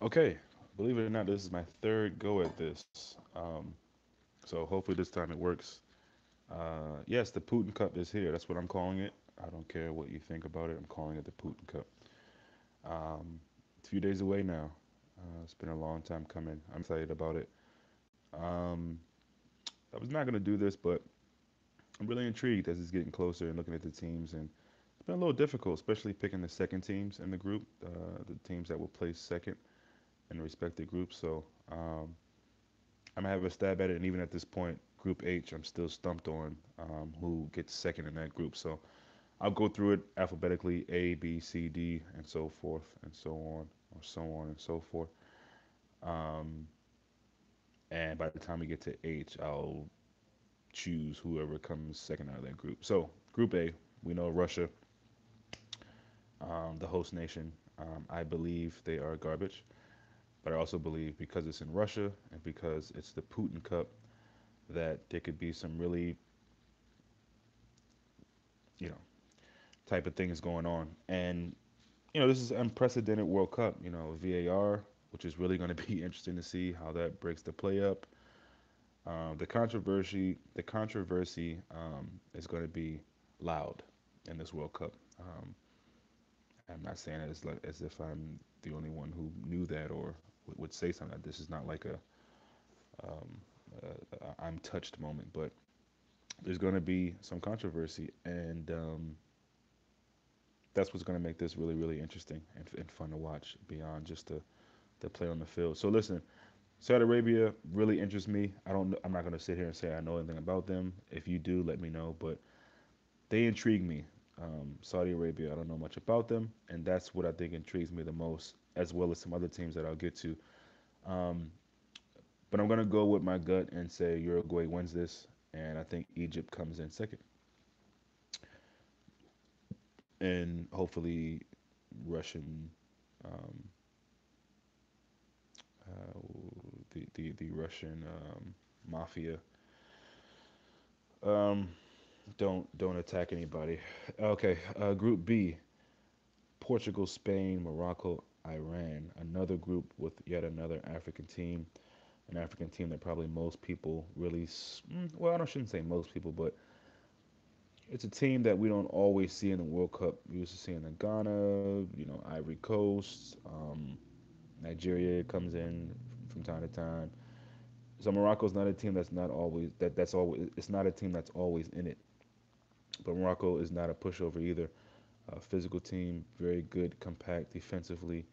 Okay, believe it or not, this is my third go at this. So hopefully this time it works. Yes, the Putin Cup is here. That's what I'm calling it. I don't care what you think about it. I'm calling it the Putin Cup. It's a few days away now. It's been a long time coming. I'm excited about it. Um, I was not going to do this, but I'm really intrigued as it's getting closer and looking at the teams. And it's been a little difficult, especially picking the second teams in the group, the teams that will place second in the respective groups. So I'm gonna have a stab at it, and even at this point, Group H, I'm still stumped on who gets second in that group. So I'll go through it alphabetically: A, B, C, D, and so forth, and so on, or so on and so forth. Um, and by the time we get to H, I'll choose whoever comes second out of that group. So Group A, we know Russia, the host nation. I believe they are garbage, but I also believe because it's in Russia and because it's the Putin Cup that there could be some really, you know, type of things going on. And this is an unprecedented World Cup. VAR, which is really going to be interesting to see how that breaks the play up. The controversy is going to be loud in this World Cup. I'm not saying it as if I'm the only one who knew that or would say something. This is not like um, I'm touched moment, but there's going to be some controversy, and that's what's going to make this really, really interesting and fun to watch beyond just the play on the field. So listen, Saudi Arabia really interests me. I'm not going to sit here and say I know anything about them. If you do, let me know. But they intrigue me. Saudi Arabia, I don't know much about them, and that's what I think intrigues me the most, as well as some other teams that I'll get to. Um, but I'm going to go with my gut and say Uruguay wins this, and I think Egypt comes in second, and hopefully Russian. Um, uh, the Russian mafia um, don't attack anybody. Okay, Group B: Portugal, Spain, Morocco, Iran. Another group with yet another African team, an African team that probably most people really, well, I shouldn't say most people, but it's a team that we don't always see in the World Cup. We used to see in Ghana, Ivory Coast, Nigeria comes in from time to time. So Morocco's not a team that's not always that's always it's not a team that's always in it. But Morocco is not a pushover either. Physical team, very good, compact defensively,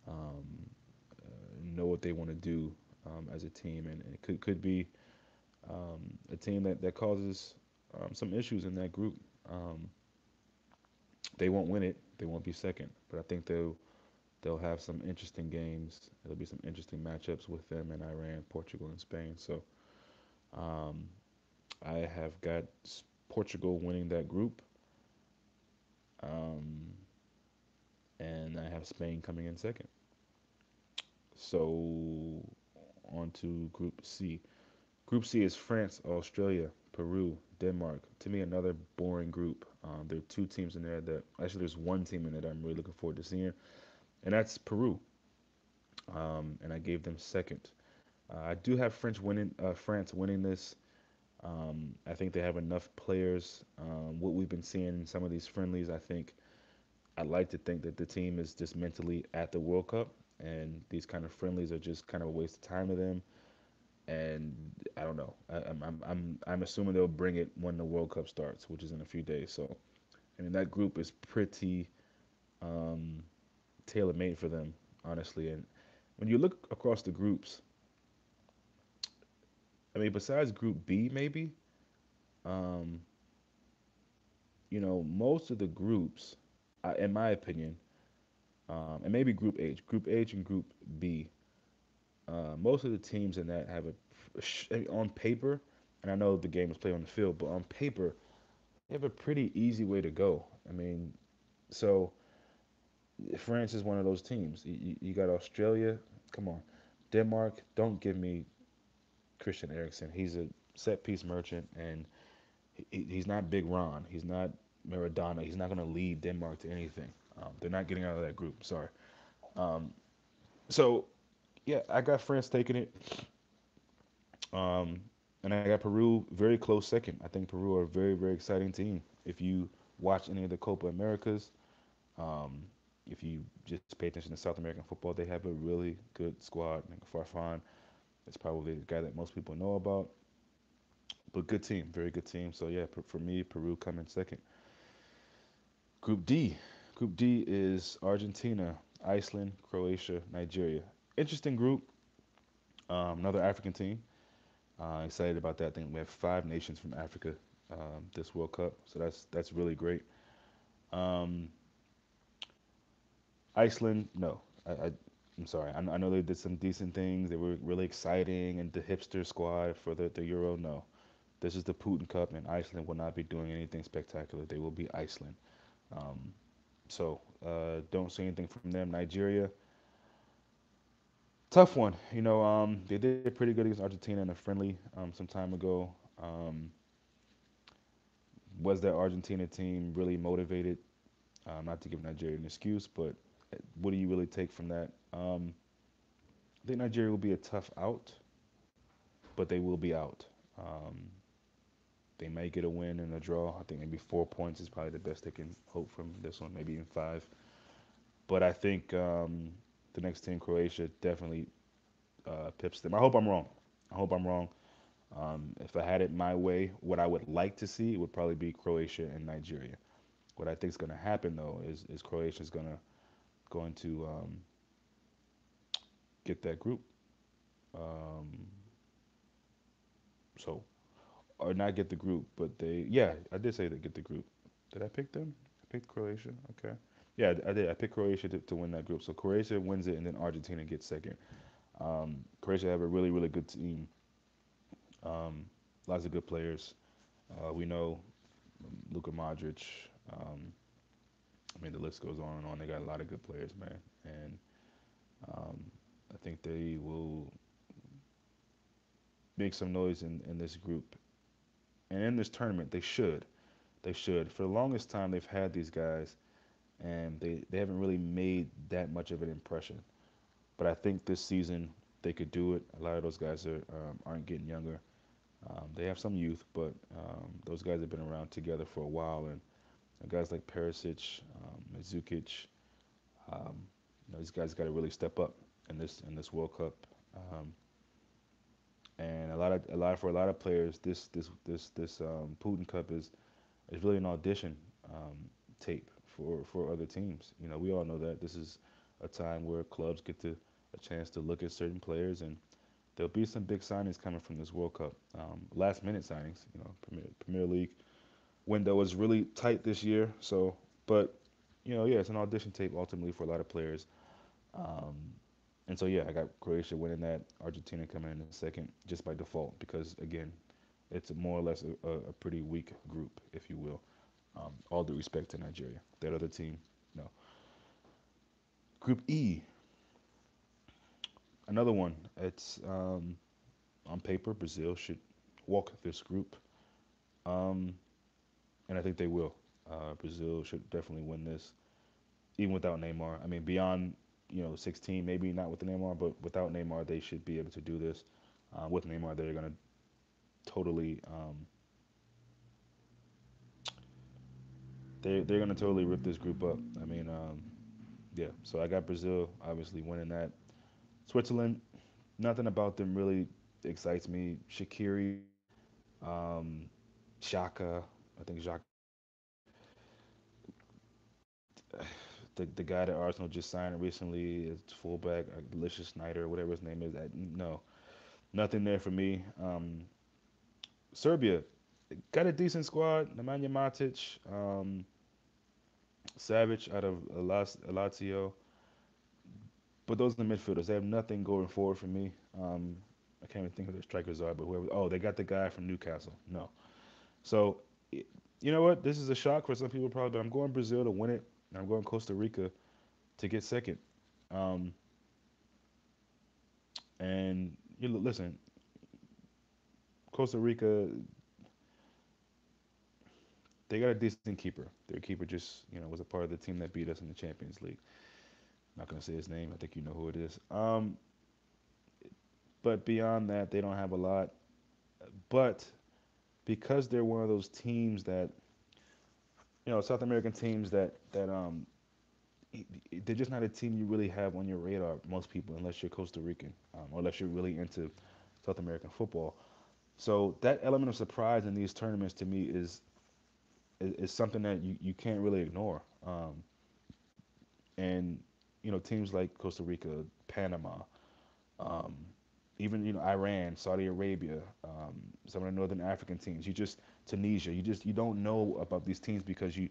um, know what they want to do as a team, and it could be a team that causes some issues in that group. Um, they won't win it. They won't be second, but I think they'll have some interesting games. There'll be some interesting matchups with them and Iran, Portugal, and Spain. So um, I have got Portugal winning that group, um, and I have Spain coming in second. So on to Group C. Group C is France, Australia, Peru, Denmark. To me, another boring group. There are two teams in there that actually there's one team in there that I'm really looking forward to seeing, and that's Peru. And I gave them second. I do have France winning this. I think they have enough players. What we've been seeing in some of these friendlies, I think I'd like to think that the team is just mentally at the World Cup, and these kind of friendlies are just kind of a waste of time to them. And I don't know. I'm assuming they'll bring it when the World Cup starts, which is in a few days. So, I mean, that group is pretty um, tailor made for them, honestly. And when you look across the groups, I mean, besides Group B, maybe, um, most of the groups, in my opinion, and maybe Group H and Group B, most of the teams in that have on paper, and I know the game is played on the field, but on paper, they have a pretty easy way to go. I mean, so France is one of those teams. You got Australia, come on, Denmark. Don't give me Christian Eriksen. He's a set piece merchant, and he's not Big Ron. He's not Maradona. He's not going to lead Denmark to anything. They're not getting out of that group. Sorry. Um, So yeah, I got France taking it, um, and I got Peru very close second. I think Peru are a very very exciting team. If you watch any of the Copa Americas, um, if you just pay attention to South American football, they have a really good squad. I think Farfan is probably the guy that most people know about, but good team, very good team. So yeah, for me, Peru coming second. Group D. Group D is Argentina, Iceland, Croatia, Nigeria. Interesting group. Another African team. Excited about that. I think we have five nations from Africa this World Cup, so that's really great. Um, Iceland, no, I'm sorry. I know they did some decent things. They were really exciting, and the hipster squad for the Euro. No, this is the Putin Cup, and Iceland will not be doing anything spectacular. They will be Iceland. Um, so don't see anything from them. Nigeria, tough one. They did pretty good against Argentina in a friendly some time ago. Um, was that Argentina team really motivated? Not to give Nigeria an excuse, but what do you really take from that? I think Nigeria will be a tough out, but they will be out. Um, they may get a win and a draw. I think maybe 4 points is probably the best they can hope from this one, maybe even five. But I think the next team, Croatia, definitely pips them. I hope I'm wrong. I hope I'm wrong. If I had it my way, what I would like to see would probably be Croatia and Nigeria. What I think is going to happen though is Croatia is going to get that group. Um, so or not get the group, but they yeah I did say they get the group. Did I pick them? I picked Croatia. Okay. Yeah, I did. I picked Croatia to win that group. So Croatia wins it, and then Argentina gets second. Croatia have a really really good team. Um, Lots of good players. We know Luka Modric. Um, I mean, the list goes on and on. They got a lot of good players, man, and um, I think they will make some noise in this group and in this tournament. They should. They should. For the longest time, they've had these guys, and they haven't really made that much of an impression. But I think this season they could do it. A lot of those guys aren't getting younger. They have some youth, but those guys have been around together for a while, and guys like Perisic, Mandzukic, um, these guys got to really step up in this World Cup. Um, and for a lot of players, this Putin Cup is really an audition um, tape for other teams. We all know that this is a time where clubs get a chance to look at certain players, and there'll be some big signings coming from this World Cup. Last minute signings. Premier League window is really tight this year. So, but yeah, it's an audition tape ultimately for a lot of players. Um, and so yeah, I got Croatia winning that, Argentina coming in second just by default because again, it's more or less a pretty weak group, if you will. All due respect to Nigeria, that other team, no. Group E, another one. It's on paper, Brazil should walk this group, um, and I think they will. Brazil should definitely win this, even without Neymar. I mean, beyond 16, maybe not with the Neymar, but without Neymar, they should be able to do this. With Neymar, they're gonna totally they're gonna totally rip this group up. I mean, yeah. So I got Brazil obviously winning that. Switzerland, nothing about them really excites me. Shaqiri, um, Xhaka, I think Xhaka, the guy that Arsenal just signed recently is fullback, Delicious Snyder, whatever his name is. No, nothing there for me. Serbia got a decent squad. Nemanja Matic, Savage out of Lazio. But those are the midfielders. They have nothing going forward for me. I can't even think who their strikers are, but whoever. Oh, they got the guy from Newcastle. No. So, you know what? This is a shock for some people probably, but I'm going Brazil to win it, and I'm going Costa Rica to get second. Um, and listen, Costa Rica, they got a decent keeper. Their keeper just was a part of the team that beat us in the Champions League. Not gonna say his name. I think you know who it is. But beyond that, they don't have a lot. But because they're one of those teams that South American teams that they're just not a team you really have on your radar. Most people, unless you're Costa Rican, or unless you're really into South American football. So that element of surprise in these tournaments to me is something that you can't really ignore. And teams like Costa Rica, Panama, um, even Iran, Saudi Arabia, some of the Northern African teams. You just Tunisia. You don't know about these teams because you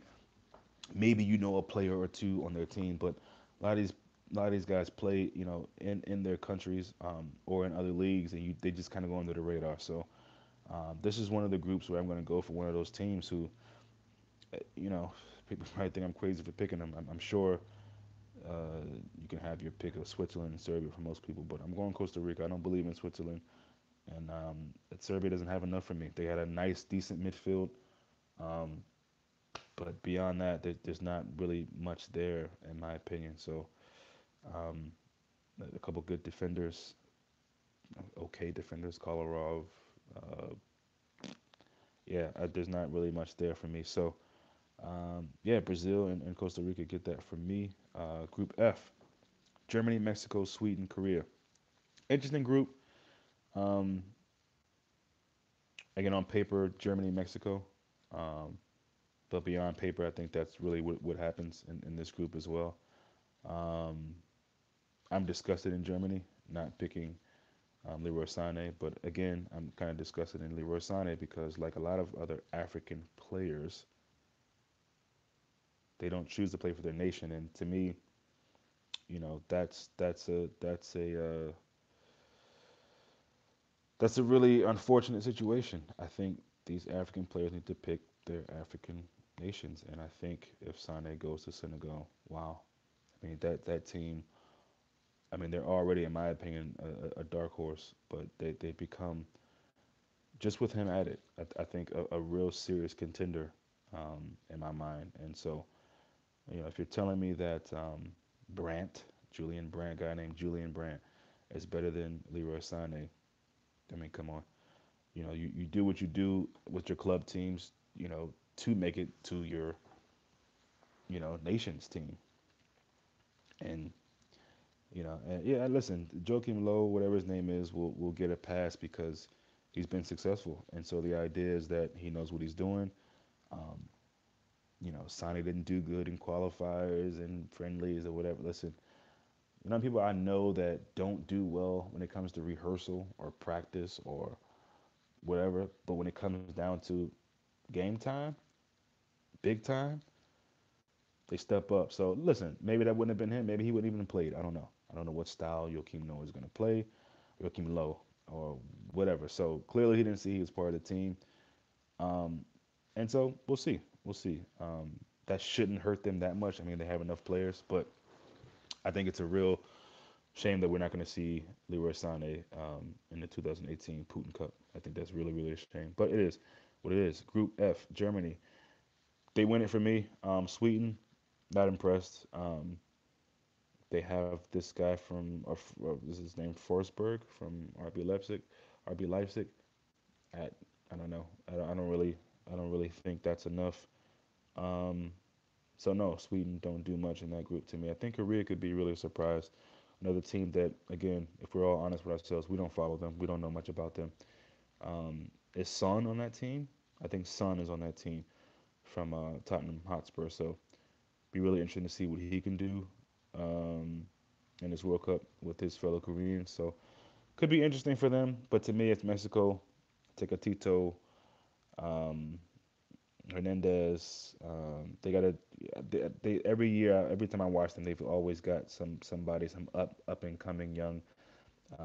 maybe you know a player or two on their team, but a lot of these a lot of these guys play in their countries or in other leagues, and they just kind of go under the radar. So this is one of the groups where I'm going to go for one of those teams who you know people might think I'm crazy for picking them. I'm sure you can have your pick of Switzerland and Serbia for most people, but I'm going Costa Rica. I don't believe in Switzerland, and Serbia doesn't have enough for me. They had a nice, decent midfield, um, but beyond that, there's not really much there, in my opinion. So um, a couple good defenders, okay defenders, Kolarov. Uh, yeah, there's not really much there for me. So yeah, Brazil and Costa Rica get that from me. Group F: Germany, Mexico, Sweden, Korea. Interesting group. Um, Again, on paper, Germany, Mexico. Um, but beyond paper, I think that's really what happens in this group as well. Um, I'm disgusted in Germany, not picking Leroy Sané, but again, I'm kind of disgusted in Leroy Sané because, like a lot of other African players, they don't choose to play for their nation, and to me, that's a really unfortunate situation. I think these African players need to pick their African nations, and I think if Sané goes to Senegal, wow, I mean that team. I mean, they're already, in my opinion, a dark horse, but they become just with him at it. I think a real serious contender in my mind. And so, if you're telling me that Brandt, Julian Brandt, guy named Julian Brandt, is better than Leroy Sané, I mean, come on. You do what you do with your club teams, to make it to your, nations team. And and yeah, listen, Joakim Low, whatever his name is, will get a pass because he's been successful. And so the idea is that he knows what he's doing. Um, Sonny didn't do good in qualifiers and friendlies or whatever. Listen, people I know that don't do well when it comes to rehearsal or practice or whatever, but when it comes down to game time, big time, they step up. So listen, maybe that wouldn't have been him. Maybe he wouldn't even have played. I don't know. I don't know what style Joakim Noah is going to play, Joakim Low, or whatever. So clearly he didn't see he was part of the team. Um, and so we'll see. We'll see. That shouldn't hurt them that much. I mean, they have enough players, but I think it's a real shame that we're not going to see Leroy Sané in the 2018 Putin Cup. I think that's really, really a shame. But it is what it is. Group F, Germany. They win it for me. Sweden, not impressed. They have this guy from, this is his name, Forsberg from RB Leipzig. At I don't know. I don't really think that's enough. Um, so no, Sweden don't do much in that group to me. I think Korea could be really surprised. Another team that, again, if we're all honest with ourselves, we don't follow them. We don't know much about them. Is Son on that team? I think Son is on that team from Tottenham Hotspur. So be really interesting to see what he can do um, in this World Cup with his fellow Koreans. So could be interesting for them. But to me, it's Mexico, Tecatito, um, Hernandez. They got a they every year, every time I watch them, they've always got some up and coming young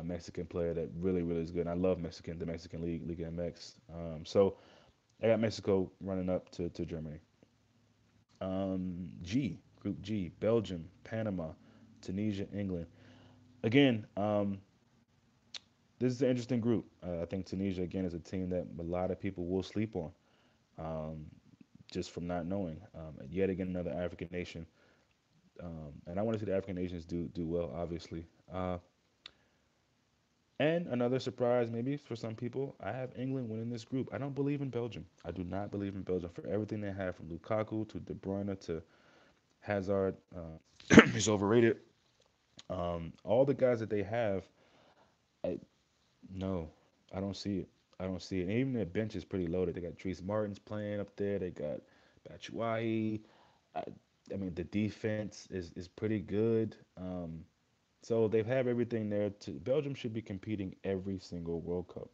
Mexican player that really is good. And I love the Mexican League, Liga MX. So I got Mexico running up to Germany. Group G, Belgium, Panama, Tunisia, England. Again, this is an interesting group. I think Tunisia again is a team that a lot of people will sleep on. Um, just from not knowing. Yet again, another African nation. And I want to see the African nations do well, obviously. And another surprise, maybe for some people, I have England winning this group. I don't believe in Belgium. I do not believe in Belgium for everything they have, from Lukaku to De Bruyne to Hazard. He's overrated. All the guys that they have, I, no, I don't see it. I don't see it. And even their bench is pretty loaded. They got Dries Martins playing up there. They got Batshuayi. I, I mean, the defense is pretty good. So they have everything there. Belgium should be competing every single World Cup,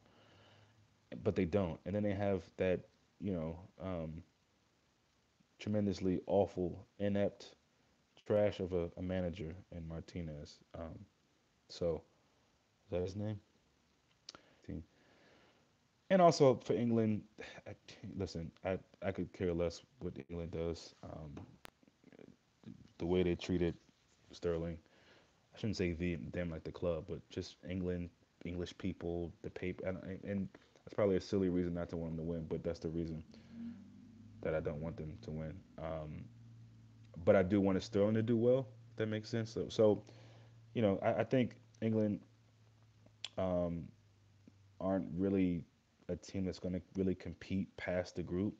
but they don't. And then they have that, you know, tremendously awful, inept trash of a manager in Martinez. So is that his name? Team. And also for England, I, listen, I could care less what England does. The way they treated Sterling, I shouldn't say them like the club, but just England, English people, the paper, and that's probably a silly reason not to want them to win, but that's the reason that I don't want them to win. But I do want Sterling to do well. If that makes sense. So I think England um, aren't really a team that's going to really compete past the group.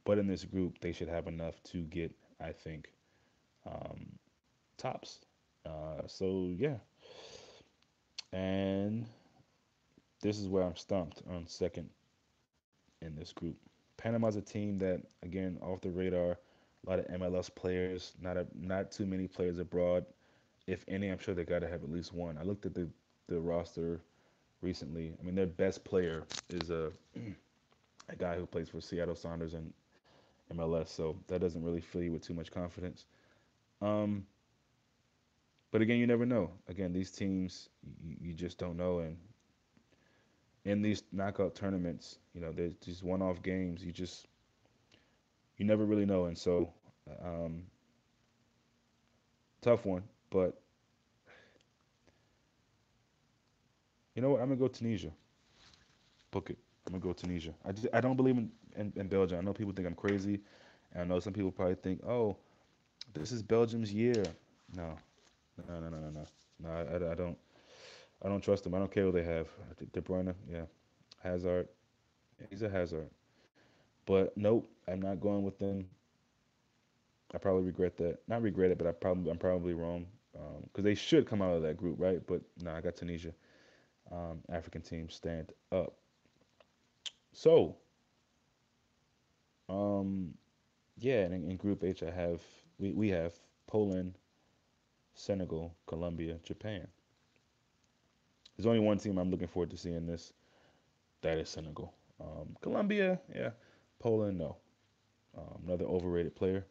But in this group, they should have enough to get, I think, um, tops. So yeah, and this is where I'm stumped on second in this group. Panama's a team that, again, off the radar. A lot of MLS players, not too many players abroad. If any, I'm sure they got to have at least one. I looked at the roster recently. I mean, their best player is a guy who plays for Seattle Sounders and MLS, so that doesn't really fill you with too much confidence. Um, but again, you never know. Again, these teams, you just don't know. And in these knockout tournaments, there's these one-off games. You never really know. And so, um, tough one. But you know what? I'm gonna go Tunisia. Book it. I'm gonna go Tunisia. I don't believe in Belgium. I know people think I'm crazy, and I know some people probably think, oh, this is Belgium's year. No, no, no, no, no, no. No, I don't trust them. I don't care what they have. De Bruyne, yeah, Hazard, yeah, he's a Hazard. But nope, I'm not going with them. I probably regret that. Not regret it, but I'm probably wrong. Because they should come out of that group, right? But no, I got Tunisia. African team stand up. So, um, yeah, and in Group H, we have Poland, Senegal, Colombia, Japan. There's only one team I'm looking forward to seeing this. That is Senegal. Colombia, yeah. Poland, no. Another overrated player.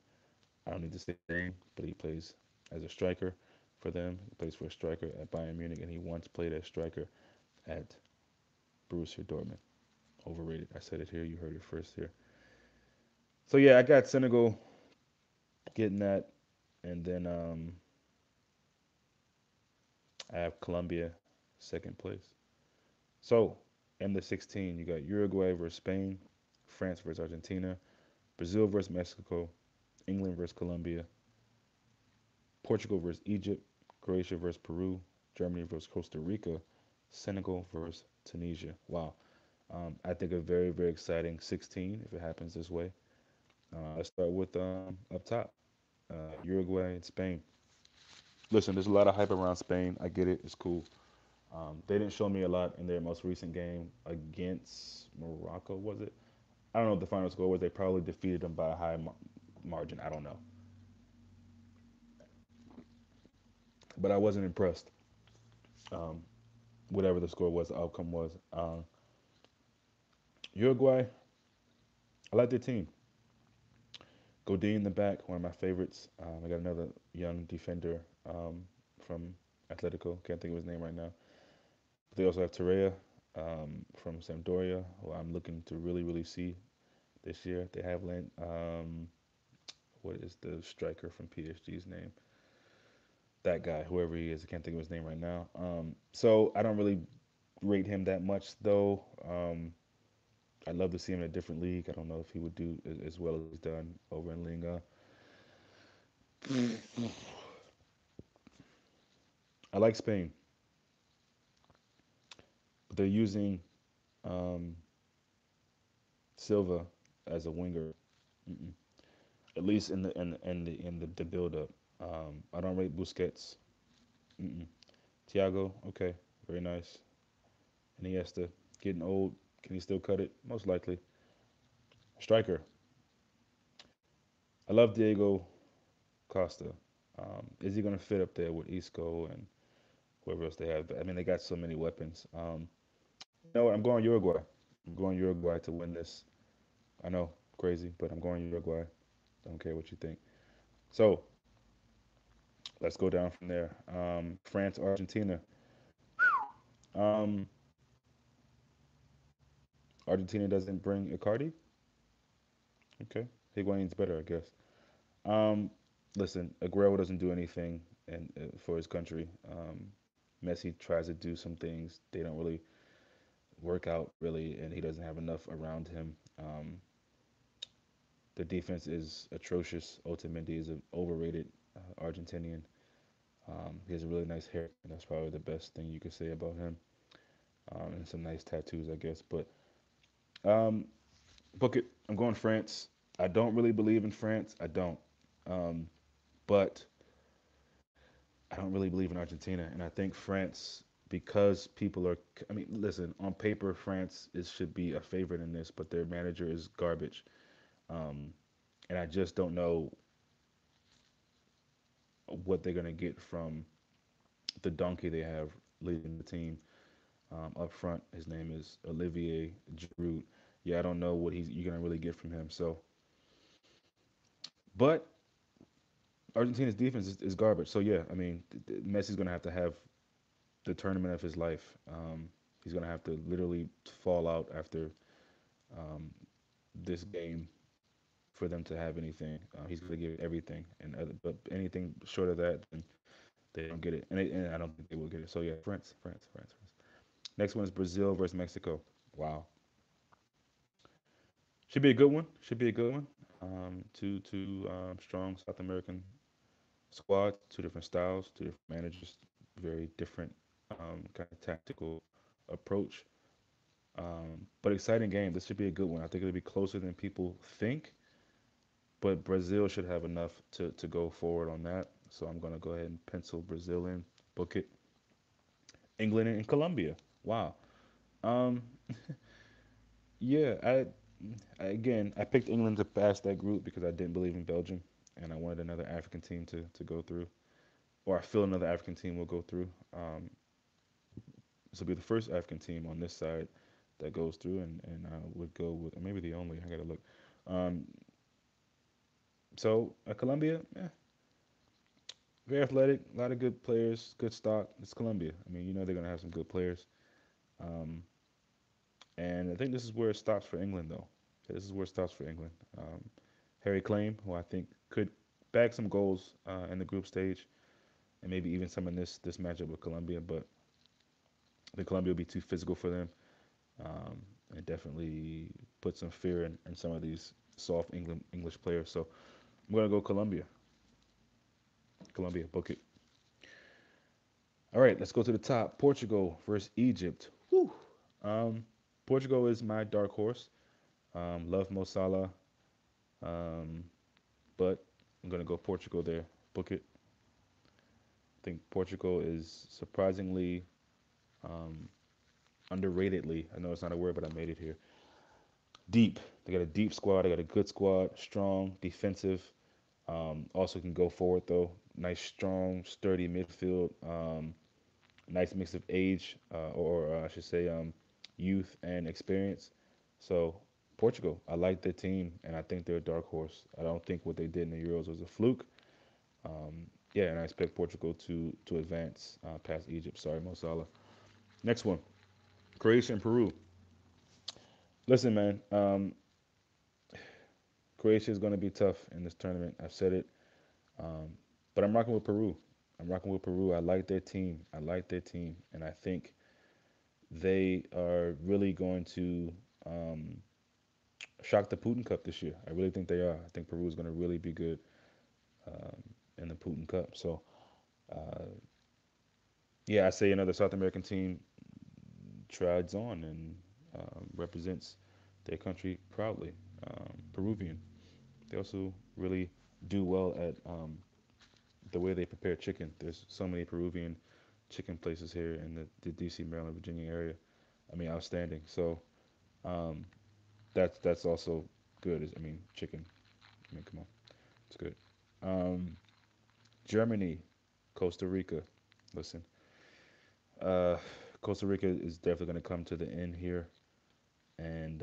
I don't need to say his name, but he plays as a striker for them. He plays for a striker at Bayern Munich, and he once played as striker at Borussia Dortmund. Overrated. I said it here. You heard it first here. So yeah, I got Senegal getting that, and then I have Colombia second place. So in the 16, you got Uruguay versus Spain, France versus Argentina, Brazil versus Mexico, England versus Colombia, Portugal versus Egypt, Croatia versus Peru, Germany versus Costa Rica, Senegal versus Tunisia. Wow. I think a very, very exciting 16 if it happens this way. Let's start with up top, Uruguay and Spain. Listen, there's a lot of hype around Spain. I get it. It's cool. They didn't show me a lot in their most recent game against Morocco, was it? I don't know what the final score was. They probably defeated them by a high margin. I don't know. But I wasn't impressed. Um, Whatever the score was, the outcome was. Uruguay, I like their team. Godin in the back, one of my favorites. I got another young defender from Atletico. Can't think of his name right now. But they also have Torreira from Sampdoria, who I'm looking to really, really see this year. They have what is the striker from PSG's name? That guy, whoever he is, I can't think of his name right now. So I don't really rate him that much, though. I'd love to see him in a different league. I don't know if he would do as well as he's done over in Liga. I like Spain, but they're using um, Silva as a winger. Mm-mm. At least in the build up. I don't rate Busquets. Mm-mm. Thiago, okay, very nice. Iniesta, getting old. Can he still cut it? Most likely. Striker. I love Diego Costa. Is he going to fit up there with Isco and whoever else they have? I mean, they got so many weapons. You know what? I'm going Uruguay. I'm going Uruguay to win this. I know, crazy, but I'm going Uruguay. Don't care what you think. So let's go down from there. France, Argentina. Um, Argentina doesn't bring Icardi. Okay, Higuain's better, I guess. Um, Listen, Aguero doesn't do anything for his country. Messi tries to do some things. They don't really work out really, and he doesn't have enough around him. The defense is atrocious. Otamendi is an overrated Argentinian. He has a really nice haircut. That's probably the best thing you could say about him. And some nice tattoos, I guess. But um, book it. I'm going France. I don't really believe in France. I don't. Um, but I don't really believe in Argentina, and I think France because people are. I mean, listen. On paper, France is should be a favorite in this, but their manager is garbage, um, and I just don't know what they're gonna get from the donkey they have leading the team up front. His name is Olivier Giroud. Yeah, I don't know what you're gonna really get from him. So, but Argentina's defense is garbage. So yeah, I mean, Messi's gonna have to have the tournament of his life. He's gonna have to literally fall out after um, this game for them to have anything. He's gonna give everything, but anything short of that, then they don't get it, and I don't think they will get it. So yeah, France. Next one is Brazil versus Mexico. Wow, should be a good one. Should be a good one. Two strong South American squads, two different styles, two different managers, very different kind of tactical approach. But exciting game. This should be a good one. I think it'll be closer than people think, but Brazil should have enough to go forward on that. So I'm gonna go ahead and pencil Brazil in, book it. England and Colombia. Wow. Um, yeah, again I picked England to pass that group because I didn't believe in Belgium, and I wanted another African team to go through, or I feel another African team will go through. This will be the first African team on this side that goes through, and I would go with, or maybe the only. I gotta look. Um, so Colombia, very athletic, a lot of good players, good stock. It's Colombia. I mean, you know they're gonna have some good players. Um, and I think this is where it stops for England, though. This is where it stops for England. Harry Claim, who I think could bag some goals in the group stage, and maybe even some in this matchup with Colombia. But I think Colombia will be too physical for them, um, and definitely put some fear in some of these soft English players. So I'm gonna go Colombia. Colombia, book it. All right, let's go to the top. Portugal versus Egypt. Whew. Um, Portugal is my dark horse. Love Mo Salah, um, but I'm gonna go Portugal there. Book it. I think Portugal is surprisingly um, underratedly. I know it's not a word, but I made it here. Deep. They got a deep squad. They got a good squad. Strong, defensive. Also can go forward though. Nice, strong, sturdy midfield. Nice mix of age, or I should say, youth and experience. So Portugal, I like their team, and I think they're a dark horse. I don't think what they did in the Euros was a fluke. Yeah, and I expect Portugal to advance past Egypt. Sorry, Mo Salah. Next one, Croatia and Peru. Listen, man, Croatia is going to be tough in this tournament. I've said it, um, but I'm rocking with Peru. I'm rocking with Peru. I like their team. I like their team, and I think they are really going to um, shock the Putin Cup this year. I really think they are. I think Peru is going to really be good. in the Putin Cup. So yeah, I say another South American team strides on and represents their country proudly. Peruvian. They also really do well at the way they prepare chicken. There's so many Peruvian chicken places here in the D.C., Maryland, Virginia area. I mean, outstanding. So um, that's also good. I mean, chicken. I mean, come on, it's good. Um, Germany, Costa Rica. Listen, uh, Costa Rica is definitely going to come to the end here, and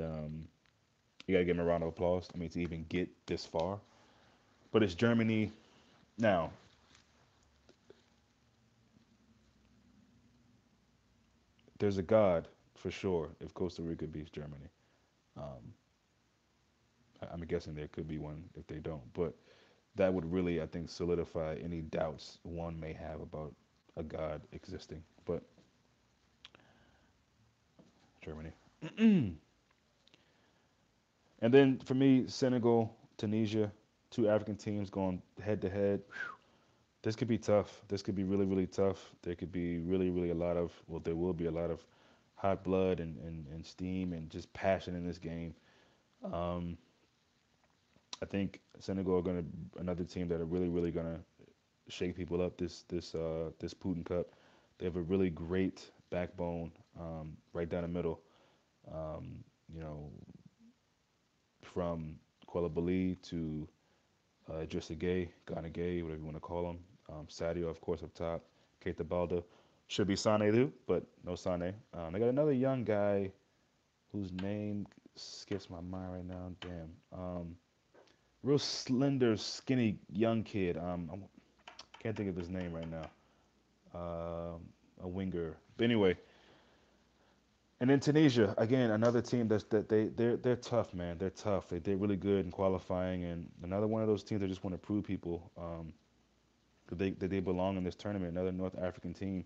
you got to give them a round of applause. I mean, to even get this far. But it's Germany now. There's a God for sure if Costa Rica beats Germany. Um, I'm guessing there could be one if they don't, but that would really, I think, solidify any doubts one may have about a God existing. But Germany. And then for me, Senegal, Tunisia, two African teams going head to head. This could be tough. This could be really, really tough. There could be really, really a lot of, well, there will be a lot of hot blood and steam and just passion in this game. Um, I think Senegal are going to another team that are really, really going to shake people up this Putin Cup. They have a really great backbone right down the middle. Um, you know, from Koulibaly to Idrissa Gay, Ghana Gay, whatever you want to call him. Sadio, of course, up top. Keita Balda. Should be Sane too, but no Sane. They got another young guy whose name skips my mind right now. Damn. Real slender, skinny young kid. I can't think of his name right now. A winger. But anyway, and then Tunisia again, another team they're tough, man. They're tough. They did really good in qualifying, and another one of those teams that just want to prove people that they belong in this tournament. Another North African team.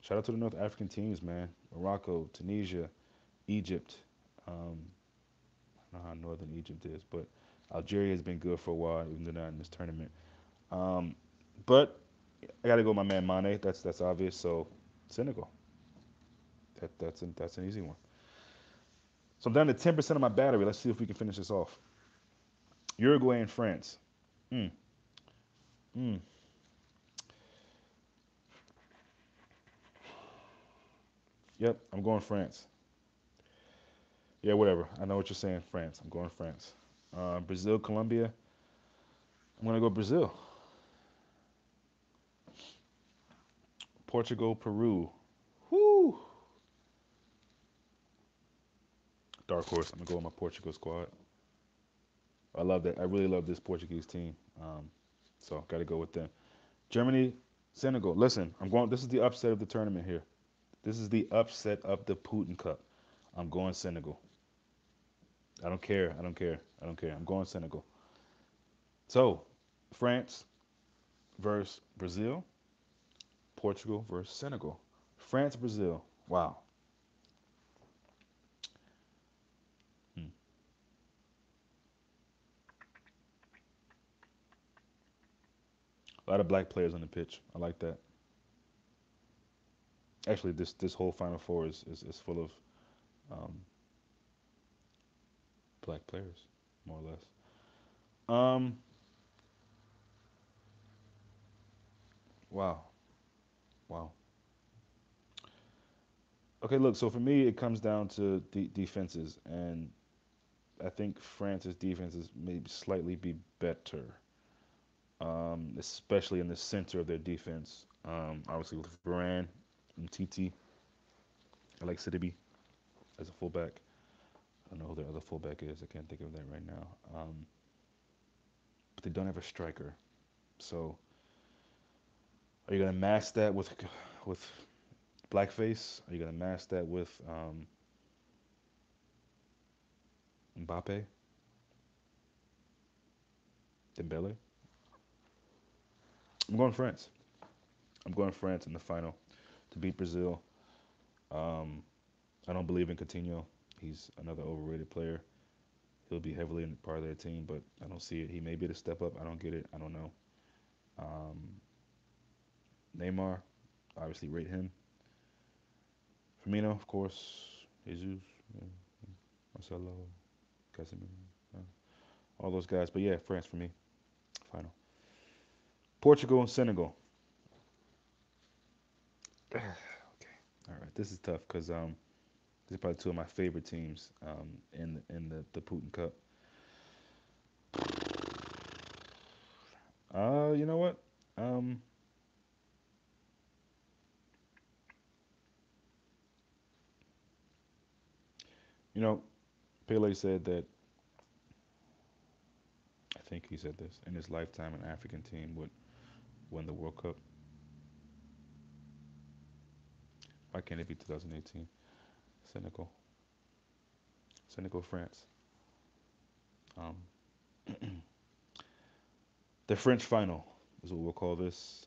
Shout out to the North African teams, man. Morocco, Tunisia, Egypt. Um, I don't know how northern Egypt is, but Algeria has been good for a while, even though they're not in this tournament. Um, but I got to go, with my man Mane. That's obvious. So Senegal. That's an easy one. So I'm down to 10% of my battery. Let's see if we can finish this off. Uruguay and France. Mm, mm. Yep, I'm going France. Yeah, whatever. I know what you're saying. France. I'm going France. Brazil, Colombia. I'm gonna go Brazil. Portugal, Peru. Whoo! Dark horse. I'm gonna go with my Portugal squad. I love that. I really love this Portuguese team. So got to go with them. Germany, Senegal. Listen, I'm going. This is the upset of the tournament here. This is the upset of the Putin Cup. I'm going Senegal. I don't care. I don't care. I don't care. I'm going Senegal. So, France versus Brazil. Portugal versus Senegal. France, Brazil. Wow. Hmm. A lot of black players on the pitch. I like that. Actually, this whole Final Four is full of um, black players, more or less. Um. Wow. Wow. Okay, look. So for me, it comes down to defenses, and I think France's defenses maybe slightly be better, especially in the center of their defense. Obviously with Varane and TT. I like Sidibe as a fullback. I don't know who their other fullback is. I can't think of that right now. But they don't have a striker. So are you gonna mask that with blackface? Are you gonna mask that with Mbappe, Dembele? I'm going France. I'm going France in the final to beat Brazil. Um, I don't believe in Coutinho. He's another overrated player. He'll be heavily in part of their team, but I don't see it. He may be the step up. I don't get it. I don't know. Um, Neymar, obviously rate him. Firmino, of course. Jesus, yeah, Marcelo, Casemiro, uh, all those guys. But yeah, France for me. Final. Portugal and Senegal. Okay. All right. This is tough because these are probably two of my favorite teams in the Putin Cup. You know what? Um, you know, Pele said that I think he said this in his lifetime, an African team would win the World Cup. Why can't it be 2018? Senegal, Senegal, France. Um, the French final is what we'll call this.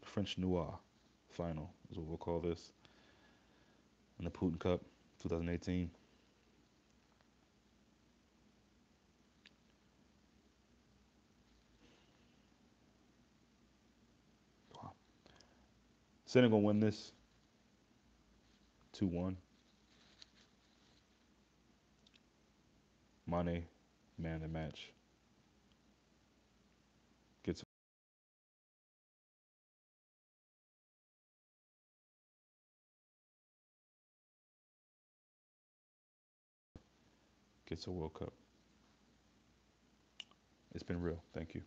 French Noir final is what we'll call this in the Putin Cup 2018. Wow. Senegal win this 2-1. Mane, man of the match, gets gets a World Cup. It's been real. Thank you.